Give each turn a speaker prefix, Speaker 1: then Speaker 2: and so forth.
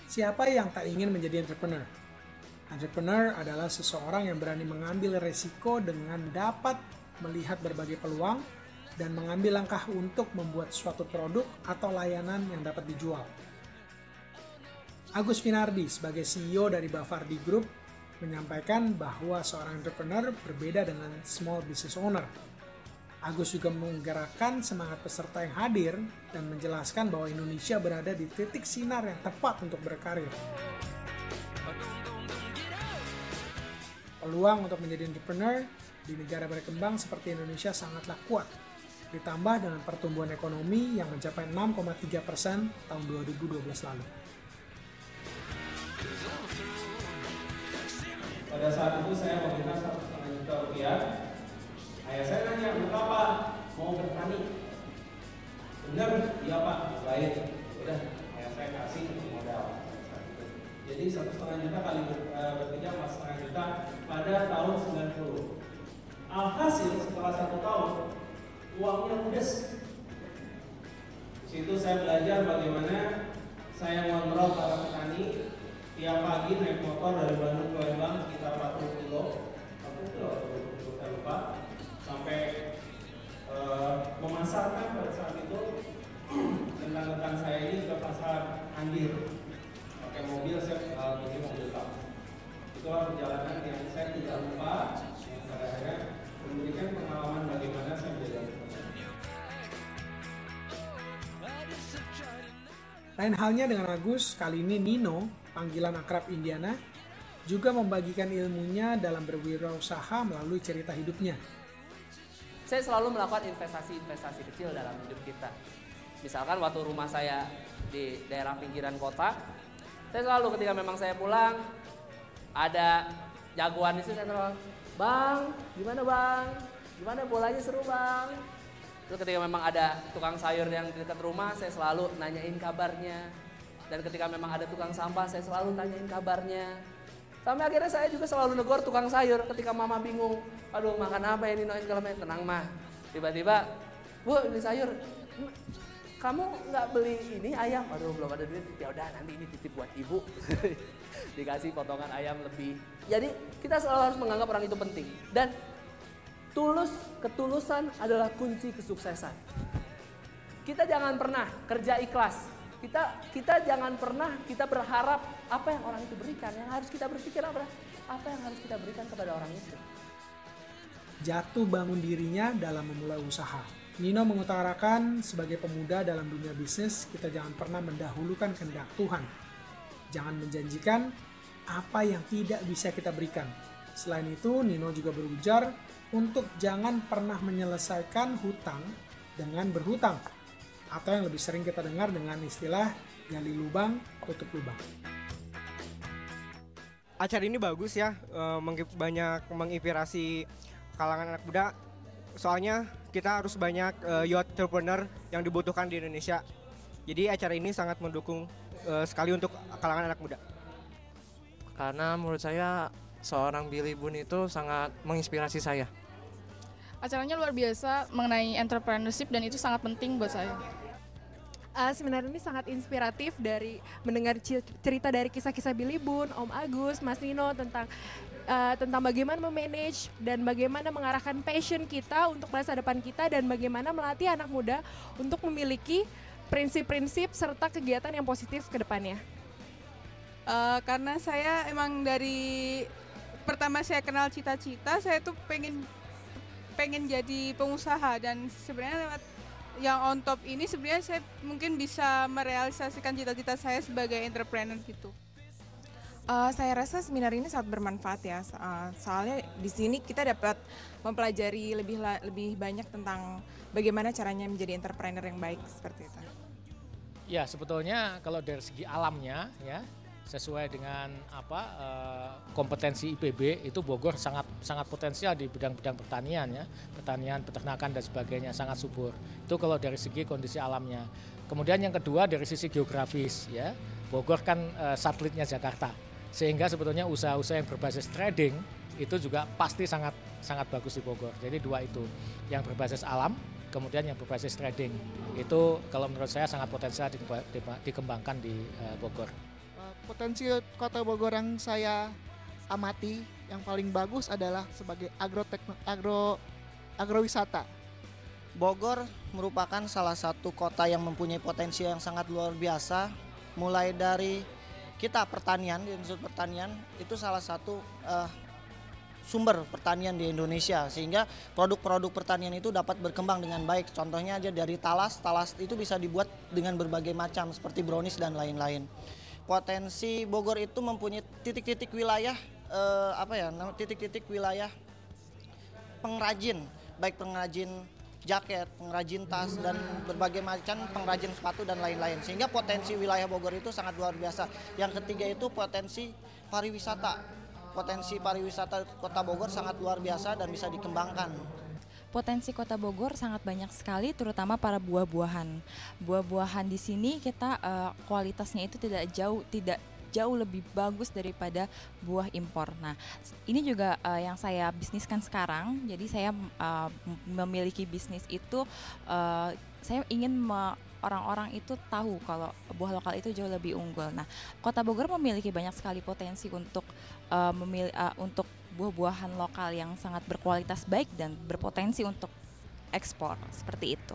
Speaker 1: Siapa yang tak ingin menjadi entrepreneur? Entrepreneur adalah seseorang yang berani mengambil resiko dengan dapat melihat berbagai peluang dan mengambil langkah untuk membuat suatu produk atau layanan yang dapat dijual. Agus Finardi sebagai CEO dari Bavardi Group menyampaikan bahwa seorang entrepreneur berbeda dengan small business owner. Agus juga menggerakkan semangat peserta yang hadir dan menjelaskan bahwa Indonesia berada di titik sinar yang tepat untuk berkarir. Peluang untuk menjadi entrepreneur di negara berkembang seperti Indonesia sangatlah kuat, ditambah dengan pertumbuhan ekonomi yang mencapai 6,3% tahun 2012 lalu.
Speaker 2: Pada saat itu saya meminta 1,5 juta rupiah. Ayah saya nanya, "Untuk apa?" "Mau bertani." "Benar?" "Iya Pak." "Baik." Udah, ayah saya kasih untuk modal. Jadi 1,5 juta kali bertiga 4,5 juta pada tahun 90. Alhasil setelah 1 tahun uangnya ludes. Situ saya belajar bagaimana saya mengontrol para petani. Tiap pagi naik motor dari Bandung ke Lembang sekitar 40 kilo, 40 kilo saya lupa, sampai memasarkan pada saat itu rekan-rekan saya ini ke pasar Andir. Pakai mobil, saya bikin mobil bak. Itulah perjalanan yang saya tidak lupa, yang pada akhirnya memberikan pengalaman bagaimana saya menjadi entrepreneur.
Speaker 1: Lain halnya dengan Agus, kali ini Nino, panggilan akrab Indiana, juga membagikan ilmunya dalam berwirausaha melalui cerita hidupnya.
Speaker 3: Saya selalu melakukan investasi-investasi kecil dalam hidup kita. Misalkan waktu rumah saya di daerah pinggiran kota, saya selalu ketika memang saya pulang, ada jagoan itu saya telepon, "Bang, gimana bang? Gimana bolanya seru bang?" Terus ketika memang ada tukang sayur yang di dekat rumah, saya selalu nanyain kabarnya. Dan ketika memang ada tukang sampah, saya selalu tanyain kabarnya. Sampai akhirnya saya juga selalu negor tukang sayur ketika mama bingung. "Aduh, makan apa ini Noise segala macam." "Tenang mah." Tiba-tiba, "Bu, ini sayur. Kamu nggak beli ini ayam?" "Aduh, belum ada duit." "Ya udah, nanti ini titip buat ibu." Dikasih potongan ayam lebih. Jadi kita selalu harus menganggap orang itu penting. Dan ketulusan adalah kunci kesuksesan. Kita jangan pernah kerja ikhlas. Kita jangan pernah kita berharap apa yang orang itu berikan. Yang harus kita berpikir apa yang harus kita berikan kepada orang itu.
Speaker 1: Jatuh bangun dirinya dalam memulai usaha. Nino mengutarakan sebagai pemuda dalam dunia bisnis, kita jangan pernah mendahulukan kehendak Tuhan. Jangan menjanjikan apa yang tidak bisa kita berikan. Selain itu, Nino juga berujar untuk jangan pernah menyelesaikan hutang dengan berhutang. Atau yang lebih sering kita dengar dengan istilah gali lubang, tutup lubang.
Speaker 4: Acara ini bagus ya, banyak menginspirasi kalangan anak muda. Soalnya kita harus banyak youth entrepreneur yang dibutuhkan di Indonesia. Jadi acara ini sangat mendukung sekali untuk kalangan anak muda.
Speaker 5: Karena menurut saya seorang Billy Boon itu sangat menginspirasi saya.
Speaker 6: Acaranya luar biasa mengenai entrepreneurship dan itu sangat penting buat saya.
Speaker 7: Seminar ini sangat inspiratif dari mendengar cerita dari kisah-kisah Billy Boon, Om Agus, Mas Nino tentang bagaimana memanage dan bagaimana mengarahkan passion kita untuk masa depan kita dan bagaimana melatih anak muda untuk memiliki prinsip-prinsip serta kegiatan yang positif ke depannya.
Speaker 8: Karena saya emang dari pertama saya kenal cita-cita, saya tuh pengen jadi pengusaha dan sebenarnya lewat yang on top ini sebenarnya saya mungkin bisa merealisasikan cita-cita saya sebagai entrepreneur gitu.
Speaker 7: Saya rasa seminar ini sangat bermanfaat ya, soalnya di sini kita dapat mempelajari lebih banyak tentang bagaimana caranya menjadi entrepreneur yang baik seperti itu.
Speaker 9: Ya sebetulnya kalau dari segi alamnya ya sesuai dengan kompetensi IPB itu Bogor sangat potensial di bidang-bidang pertanian ya, pertanian, peternakan dan sebagainya sangat subur. Itu kalau dari segi kondisi alamnya. Kemudian yang kedua dari sisi geografis ya, Bogor kan satelitnya Jakarta. Sehingga sebetulnya usaha-usaha yang berbasis trading itu juga pasti sangat bagus di Bogor. Jadi dua itu, yang berbasis alam, kemudian yang berbasis trading. Itu kalau menurut saya sangat potensial dikembangkan di Bogor.
Speaker 10: Potensi Kota Bogor yang saya amati yang paling bagus adalah sebagai agrowisata.
Speaker 11: Bogor merupakan salah satu kota yang mempunyai potensi yang sangat luar biasa. Mulai dari kita pertanian, di unsur pertanian itu salah satu sumber pertanian di Indonesia, sehingga produk-produk pertanian itu dapat berkembang dengan baik. Contohnya aja dari talas itu bisa dibuat dengan berbagai macam seperti brownies dan lain-lain. Potensi Bogor itu mempunyai titik-titik wilayah titik-titik wilayah pengrajin, baik pengrajin jaket, pengrajin tas, dan berbagai macam pengrajin sepatu dan lain-lain. Sehingga potensi wilayah Bogor itu sangat luar biasa. Yang ketiga itu potensi pariwisata. Potensi pariwisata Kota Bogor sangat luar biasa dan bisa dikembangkan.
Speaker 12: Potensi Kota Bogor sangat banyak sekali, terutama para buah-buahan. Buah-buahan di sini kita kualitasnya itu tidak jauh lebih bagus daripada buah impor. Nah, ini juga yang saya bisniskan sekarang. Jadi saya memiliki bisnis itu, saya ingin orang-orang itu tahu kalau buah lokal itu jauh lebih unggul. Nah, Kota Bogor memiliki banyak sekali potensi untuk untuk buah-buahan lokal yang sangat berkualitas baik dan berpotensi untuk ekspor, seperti itu.